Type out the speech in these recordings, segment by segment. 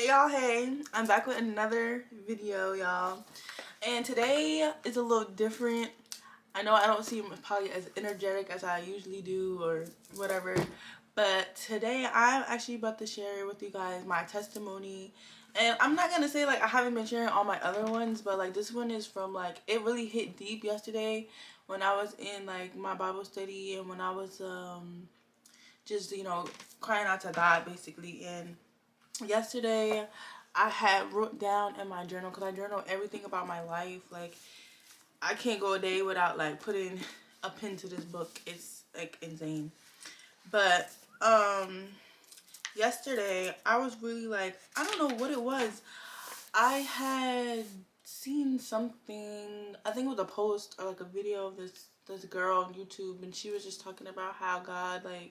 Hey y'all, hey, I'm back with another video, y'all, and today is a little different. I know I don't seem probably as energetic as I usually do or whatever, but today I'm actually about to share with you guys my testimony. And I'm not gonna say like I haven't been sharing all my other ones, but like this one is from like, it really hit deep yesterday when I was in like my Bible study and when I was just, you know, crying out to God basically. And yesterday I had wrote down in my journal, because I journal everything about my life. Like I can't go a day without like putting a pen to this book. It's like insane. But yesterday I was really like, I don't know what it was. I had seen something, I think it was a post or like a video of this girl on YouTube, and she was just talking about how God, like,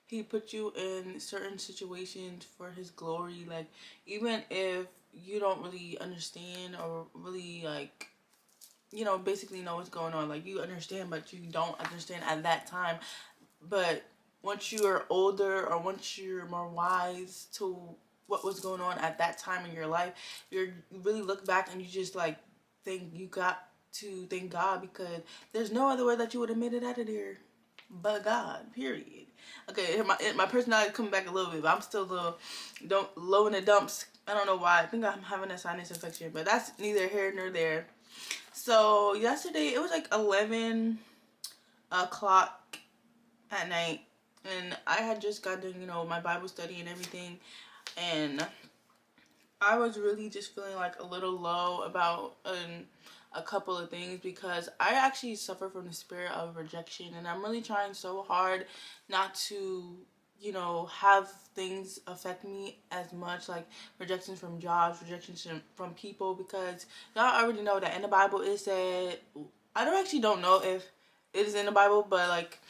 he put you in certain situations for his glory. Like even if you don't really understand or really like, you know, basically know what's going on, like you understand but you don't understand at that time, but once you are older or once you're more wise to what was going on at that time in your life, you really look back and you just like think you got to thank God, because there's no other way that you would have made it out of there but God, period. Okay, my personality is coming back a little bit, but I'm still a little low in the dumps. I don't know why. I think I'm having a sinus infection, but that's neither here nor there. So yesterday it was like 11 o'clock at night, and I had just got done, you know, my Bible study and everything, and I was really just feeling like a little low about a couple of things, because I actually suffer from the spirit of rejection, and I'm really trying so hard not to, you know, have things affect me as much, like rejections from jobs, rejections from people, because y'all already know that in the Bible it said, I don't know if it is in the Bible, but like,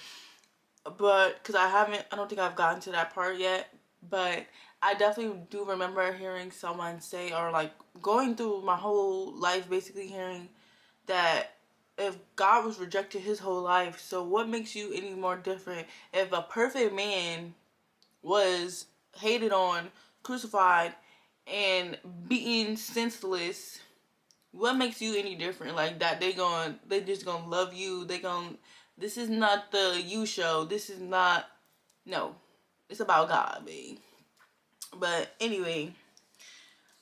because I don't think I've gotten to that part yet, but I definitely do remember hearing someone say, or like going through my whole life basically hearing that if God was rejected his whole life, so what makes you any more different? If a perfect man was hated on, crucified, and beaten senseless, what makes you any different? Like that they just gonna love you. This is not the you show. This is not, no. It's about God, babe. But anyway,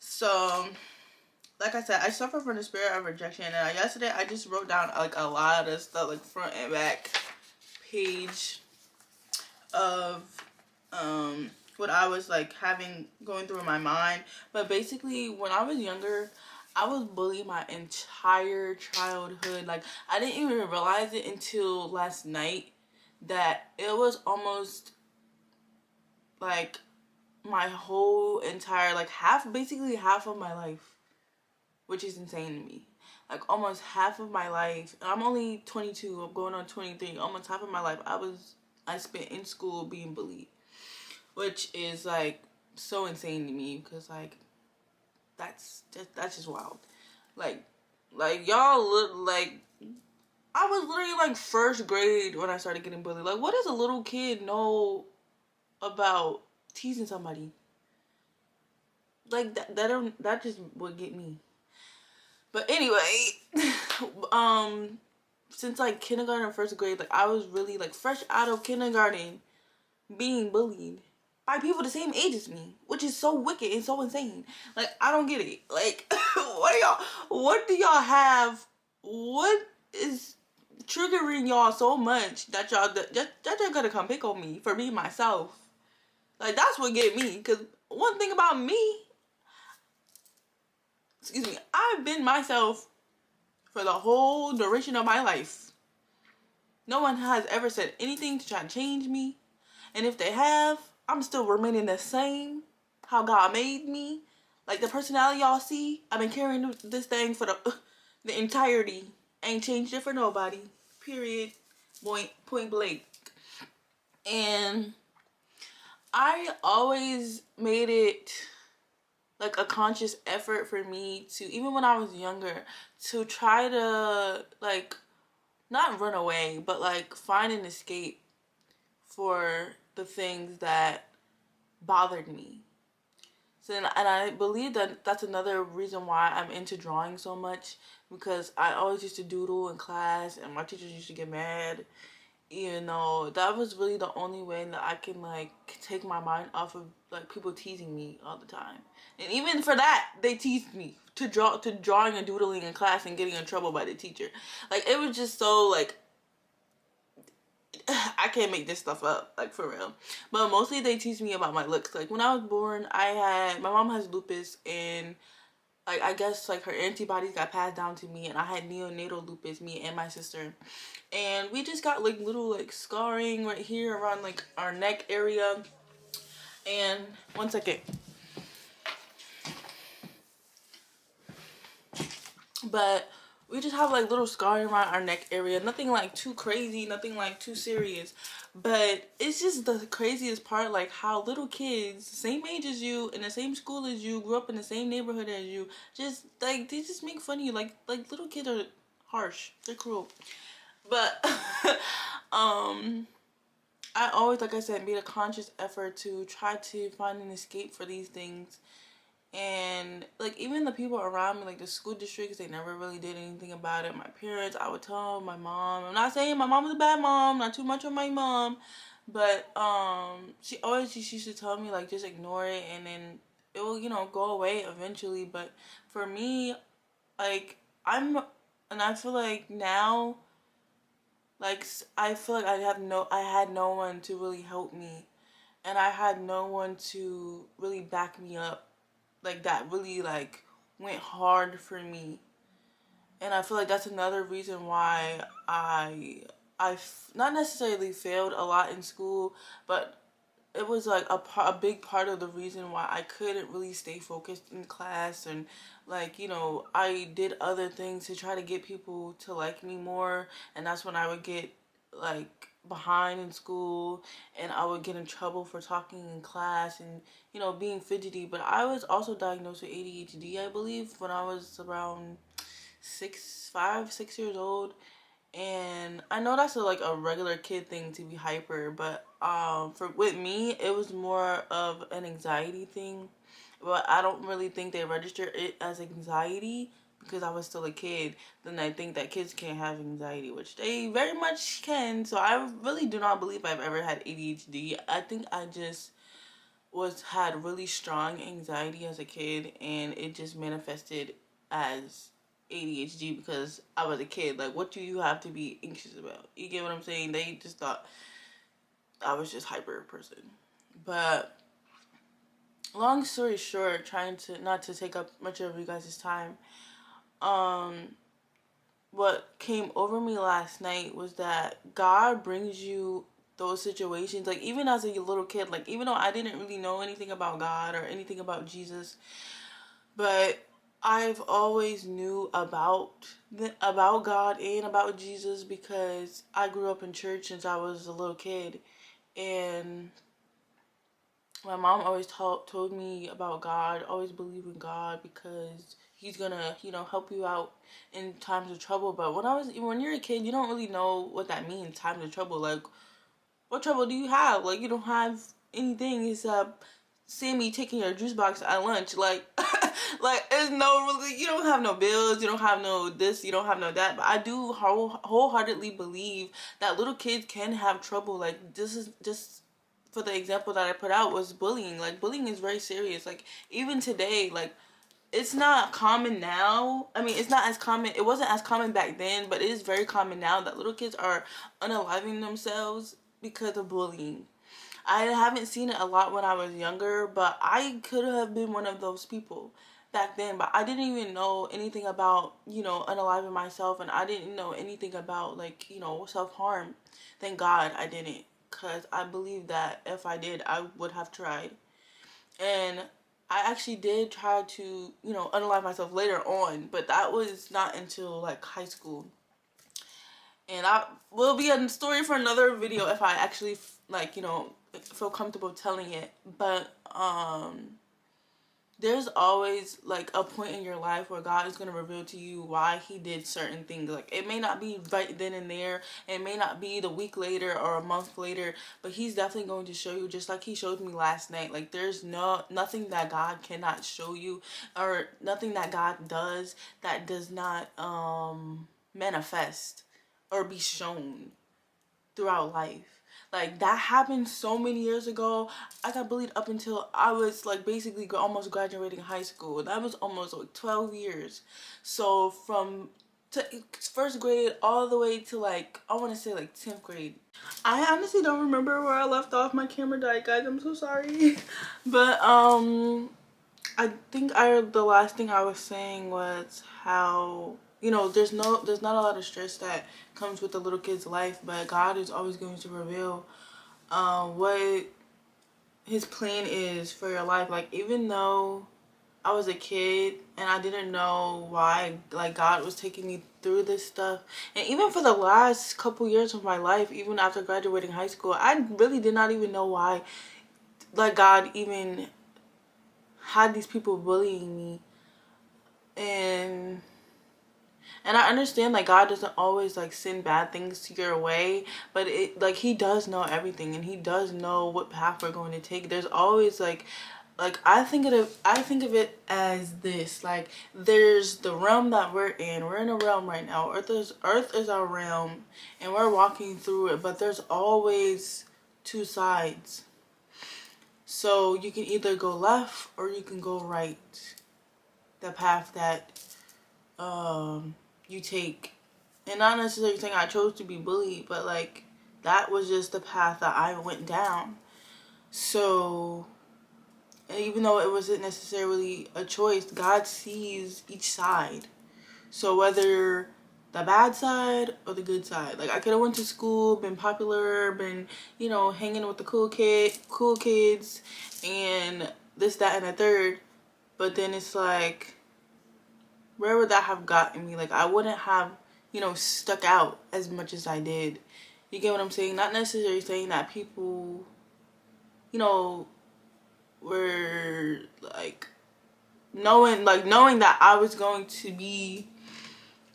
so like I said, I suffer from the spirit of rejection, and yesterday I just wrote down like a lot of stuff, like front and back page of what I was like going through in my mind. But basically when I was younger, I was bullied my entire childhood. Like I didn't even realize it until last night that it was almost like my whole entire, like basically half of my life, which is insane to me. Like almost half of my life. I'm only 22. I'm going on 23. Almost half of my life I spent in school being bullied, which is like so insane to me, because like that's just wild. Like y'all look like, I was literally like first grade when I started getting bullied. Like what does a little kid know about teasing somebody? Like that just would get me. But anyway, since like kindergarten or first grade, like I was really like fresh out of kindergarten being bullied by people the same age as me, which is so wicked and so insane. Like I don't get it. Like what do y'all have? What is triggering y'all so much that y'all gotta come pick on me for being myself? Like that's what get me. Because one thing about me, excuse me, I've been myself for the whole duration of my life. No one has ever said anything to try to change me. And if they have, I'm still remaining the same. How God made me. Like the personality y'all see, I've been carrying this thing for the entirety. Ain't changed it for nobody. Period. Point blank. And I always made it like a conscious effort for me to, even when I was younger, to try to like not run away, but like find an escape for the things that bothered me. So, and I believe that that's another reason why I'm into drawing so much, because I always used to doodle in class and my teachers used to get mad. You know, that was really the only way that I can like take my mind off of like people teasing me all the time. And even for that, they teased me to drawing and doodling in class and getting in trouble by the teacher. Like, it was just so like I can't make this stuff up, like, for real. But mostly they teach me about my looks. Like, when I was born, my mom has lupus, and like, I guess like her antibodies got passed down to me, and I had neonatal lupus, me and my sister. And we just got like little like scarring right here around like our neck area. And one second. But we just have like little scarring around our neck area. Nothing like too crazy, nothing like too serious. But it's just the craziest part, like how little kids, same age as you, in the same school as you, grew up in the same neighborhood as you, just like they just make fun of you. Like little kids are harsh. They're cruel. But I always, like I said, made a conscious effort to try to find an escape for these things. And like, even the people around me, like the school districts, they never really did anything about it. My parents, I would tell my mom. I'm not saying my mom was a bad mom, not too much on my mom, but she always just used to tell me like, just ignore it and then it will, you know, go away eventually. But for me, like, and I feel like now, like, I feel like I had no one to really help me, and I had no one to really back me up, like, that really like went hard for me. And I feel like that's another reason why I not necessarily failed a lot in school, but it was like a big part of the reason why I couldn't really stay focused in class. And like, you know, I did other things to try to get people to like me more, and that's when I would get like behind in school, and I would get in trouble for talking in class and, you know, being fidgety. But I was also diagnosed with ADHD, I believe, when I was around 6 years old. And I know that's like a regular kid thing to be hyper, but with me it was more of an anxiety thing. But I don't really think they register it as anxiety because I was still a kid. Then I think that kids can't have anxiety, which they very much can. So I really do not believe I've ever had ADHD. I think I just had really strong anxiety as a kid, and it just manifested as ADHD because I was a kid. Like, what do you have to be anxious about? You get what I'm saying? They just thought I was just hyper person. But long story short, trying to not to take up much of you guys' time, what came over me last night was that God brings you those situations, like, even as a little kid, like, even though I didn't really know anything about God or anything about Jesus, but I've always knew about God and about Jesus because I grew up in church since I was a little kid. And my mom always told me about God, always believe in God because he's gonna, you know, help you out in times of trouble. But when you're a kid, you don't really know what that means, times of trouble. Like, what trouble do you have? Like, you don't have anything except Sammy taking your juice box at lunch. Like, like, there's no really, you don't have no bills, you don't have no this, you don't have no that. But I do wholeheartedly believe that little kids can have trouble. Like, this is just, for the example that I put out, was bullying. Like, bullying is very serious. Like, even today, like, it's not common now. I mean, it's not as common. It wasn't as common back then, but it is very common now that little kids are unaliving themselves because of bullying. I haven't seen it a lot when I was younger, but I could have been one of those people back then. But I didn't even know anything about, you know, unaliving myself, and I didn't know anything about, like, you know, self-harm. Thank God I didn't, because I believe that if I did, I would have tried. And I actually did try to, you know, unalive myself later on, but that was not until like high school. And I will be a story for another video if I actually like, you know, feel comfortable telling it. But there's always like a point in your life where God is going to reveal to you why he did certain things. Like it may not be right then and there, it may not be the week later or a month later, but he's definitely going to show you, just like he showed me last night. Like there's nothing that God cannot show you, or nothing that God does that does not manifest or be shown throughout life. Like that happened so many years ago. I got bullied up until I was like basically almost graduating high school. That was almost like 12 years. So from first grade all the way to like, I want to say like 10th grade. I honestly don't remember where I left off. My camera died, guys. I'm so sorry. But I think the last thing I was saying was how, you know, there's not a lot of stress that comes with a little kid's life, but God is always going to reveal what his plan is for your life. Like even though I was a kid and I didn't know why like God was taking me through this stuff, and even for the last couple years of my life, even after graduating high school, I really did not even know why like God even had these people bullying me. And I understand like God doesn't always like send bad things to your way, but it like he does know everything, and he does know what path we're going to take. There's always like I think of it as this, like there's the realm that we're in. We're in a realm right now. Earth is our realm and we're walking through it, but there's always two sides. So you can either go left or you can go right. The path that you take. And not necessarily saying I chose to be bullied, but like that was just the path that I went down. So even though it wasn't necessarily a choice, God sees each side. So whether the bad side or the good side, like I could have went to school, been popular, been, you know, hanging with the cool kids and this, that, and the third, but then it's like, where would that have gotten me? Like I wouldn't have, you know, stuck out as much as I did. You get what I'm saying? Not necessarily saying that people, you know, were like knowing that I was going to be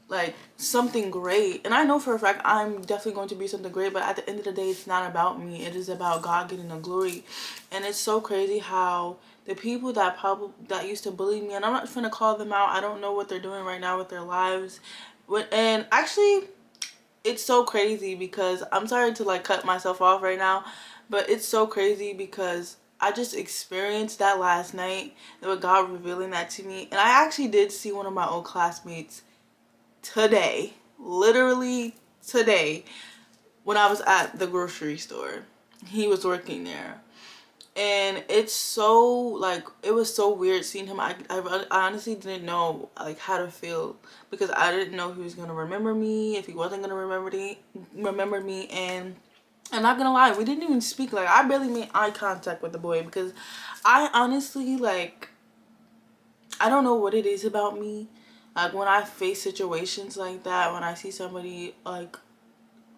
like something great, and I know for a fact I'm definitely going to be something great, but at the end of the day it's not about me. It is about God getting the glory. And it's so crazy how the people that used to bully me, and I'm not gonna call them out, I don't know what they're doing right now with their lives, and actually it's so crazy because I'm sorry to like cut myself off right now, but it's so crazy because I just experienced that last night with God revealing that to me. And I actually did see one of my old classmates today, literally today, when I was at the grocery store. He was working there, and it's so like, it was so weird seeing him. I honestly didn't know like how to feel, because I didn't know if he was gonna remember me, if he wasn't gonna remember me. And I'm not gonna lie, we didn't even speak. Like I barely made eye contact with the boy, because I honestly like, I don't know what it is about me. Like when I face situations like that, when I see somebody like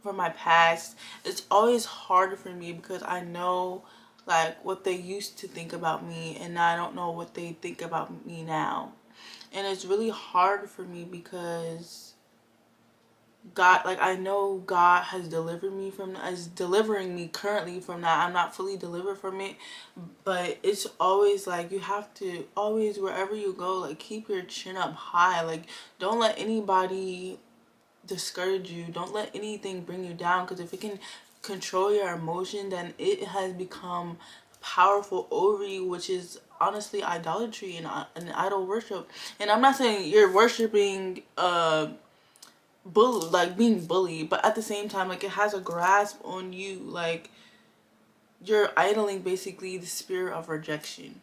from my past, it's always hard for me because I know like what they used to think about me, and I don't know what they think about me now. And it's really hard for me because God, like I know God has delivered me from, is delivering me currently from that. I'm not fully delivered from it, but it's always like you have to always, wherever you go, like keep your chin up high. Like don't let anybody discourage you. Don't let anything bring you down, because if it can control your emotion, then it has become powerful over you, which is honestly idolatry and idol worship. And I'm not saying you're worshiping like being bullied, but at the same time, like it has a grasp on you. Like you're idling basically the spirit of rejection.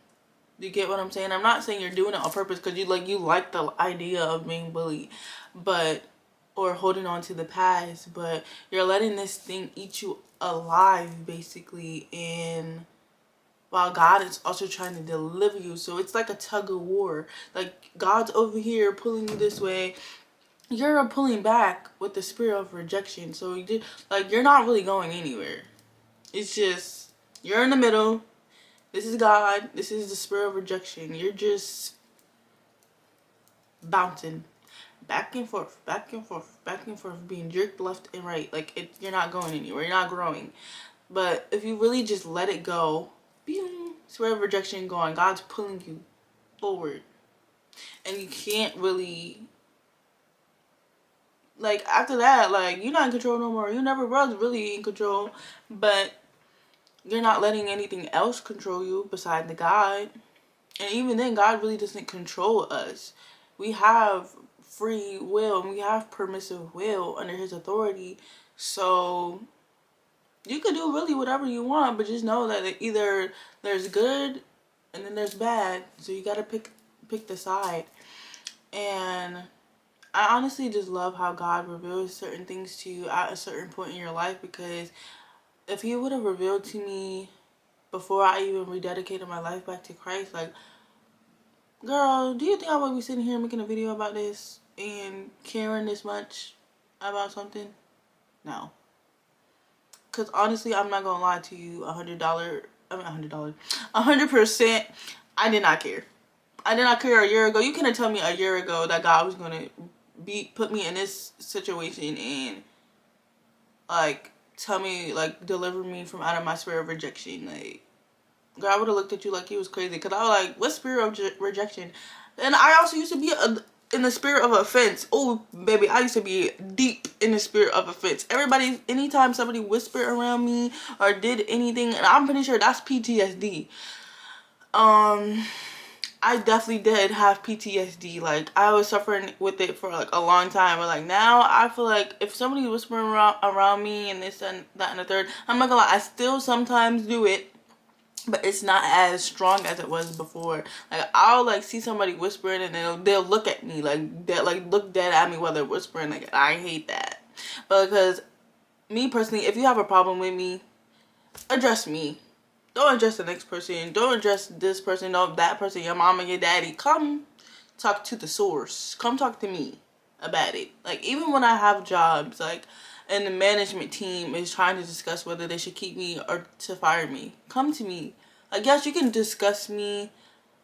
You get what I'm saying? I'm not saying you're doing it on purpose because you like the idea of being bullied, but or holding on to the past, but you're letting this thing eat you alive basically. And while God is also trying to deliver you, so it's like a tug of war. Like God's over here pulling you this way, you're pulling back with the spirit of rejection. So you're not really going anywhere. It's just you're in the middle, This is God. This is the spirit of rejection. You're just bouncing back and forth, back and forth, back and forth, being jerked left and right. Like, you're not going anywhere. You're not growing. But if you really just let it go, spirit of rejection going, God's pulling you forward. And you can't really, like, after that, like, you're not in control no more. You never was really in control. But you're not letting anything else control you besides the God. And even then, God really doesn't control us. We have free will and we have permissive will under his authority. So you can do really whatever you want, but just know that either there's good and then there's bad. So you gotta pick the side. And I honestly just love how God reveals certain things to you at a certain point in your life, because if he would have revealed to me before I even rededicated my life back to Christ, like, girl, do you think I would be sitting here making a video about this and caring this much about something? No. Because honestly, I'm not going to lie to you, $100, 100%, I did not care. I did not care a year ago. You couldn't tell me a year ago that God was going to put me in this situation and, like, tell me, like, deliver me from out of my spirit of rejection. Like, girl, I would have looked at you like you was crazy. Because I was like, what spirit of rejection? And I also used to be in the spirit of offense. Oh, baby, I used to be deep in the spirit of offense. Everybody, anytime somebody whispered around me or did anything, and I'm pretty sure that's PTSD. I definitely did have PTSD. Like, I was suffering with it for, like, a long time. But, like, now I feel like if somebody's whispering around me and this and that and the third, I'm not gonna lie, I still sometimes do it. But it's not as strong as it was before. Like, I'll, like, see somebody whispering and they'll look at me. Like, they'll, like, look dead at me while they're whispering. Like, I hate that. But because, me personally, if you have a problem with me, address me. Don't address the next person. Don't address this person, no, that person, your mama, your daddy. Come talk to the source. Come talk to me about it. Like, even when I have jobs, like, and the management team is trying to discuss whether they should keep me or to fire me, come to me. Like, yes, you can discuss me,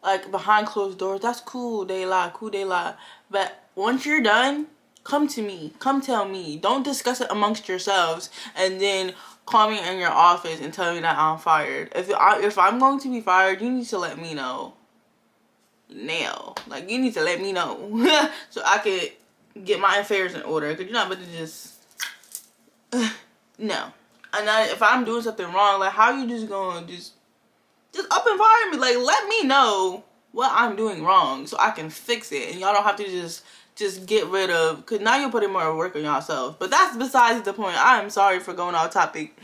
like, behind closed doors. That's cool, they lie, cool, they lie. But once you're done, come to me. Come tell me. Don't discuss it amongst yourselves and then call me in your office and tell me that I'm fired. If I'm going to be fired, you need to let me know. Now, like, you need to let me know so I could get my affairs in order. Because you're not about to just no. And if I'm doing something wrong, like, how you just gonna just up and fire me? Like, let me know what I'm doing wrong so I can fix it, and y'all don't have to just get rid of, because now you're putting more work on yourself. But that's besides the point. I'm sorry for going off topic,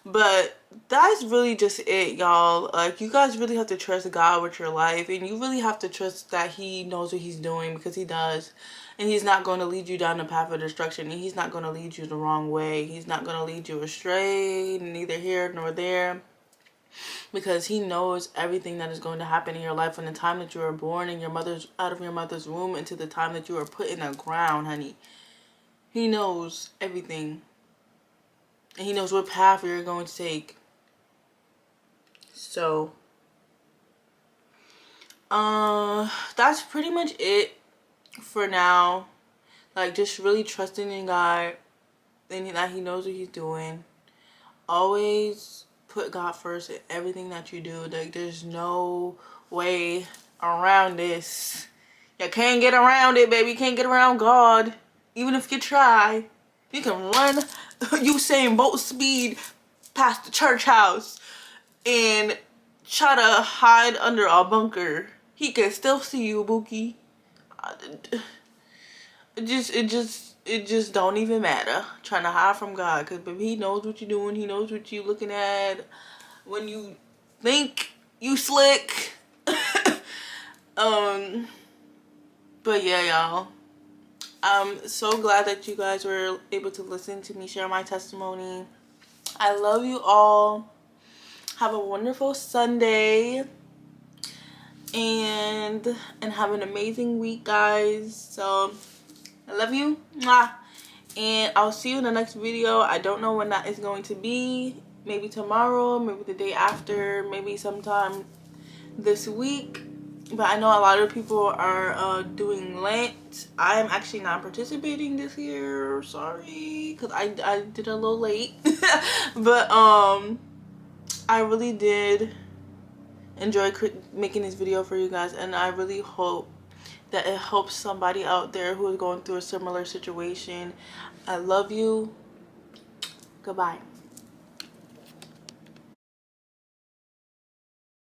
but that's really just it, y'all. Like, you guys really have to trust God with your life, and you really have to trust that he knows what he's doing, because he does. And he's not going to lead you down the path of destruction, and he's not going to lead you the wrong way. He's not going to lead you astray, neither here nor there, because he knows everything that is going to happen in your life from the time that you were born in out of your mother's womb until the time that you were put in the ground, honey. He knows everything. And he knows what path you're going to take. So, that's pretty much it for now. Like, just really trusting in God and that he knows what he's doing. Always put God first in everything that you do. Like, there's no way around this. You can't get around it, baby. You can't get around God. Even if you try. You can run Usain Bolt speed past the church house and try to hide under a bunker. He can still see you, Bookie. It just don't even matter trying to hide from God, because baby, he knows what you're doing. He knows what you're looking at when you think you slick. But yeah, y'all, I'm so glad that you guys were able to listen to me share my testimony. I love you all. Have a wonderful Sunday. And have an amazing week, guys. So, I love you. Mwah. And I'll see you in the next video. I don't know when that is going to be. maybe tomorrow, maybe the day after, maybe sometime this week. But I know a lot of people are doing Lent. I am actually not participating this year. Sorry, because I did a little late. But I really did enjoy making this video for you guys, and I really hope that it helps somebody out there who is going through a similar situation. I love you. Goodbye.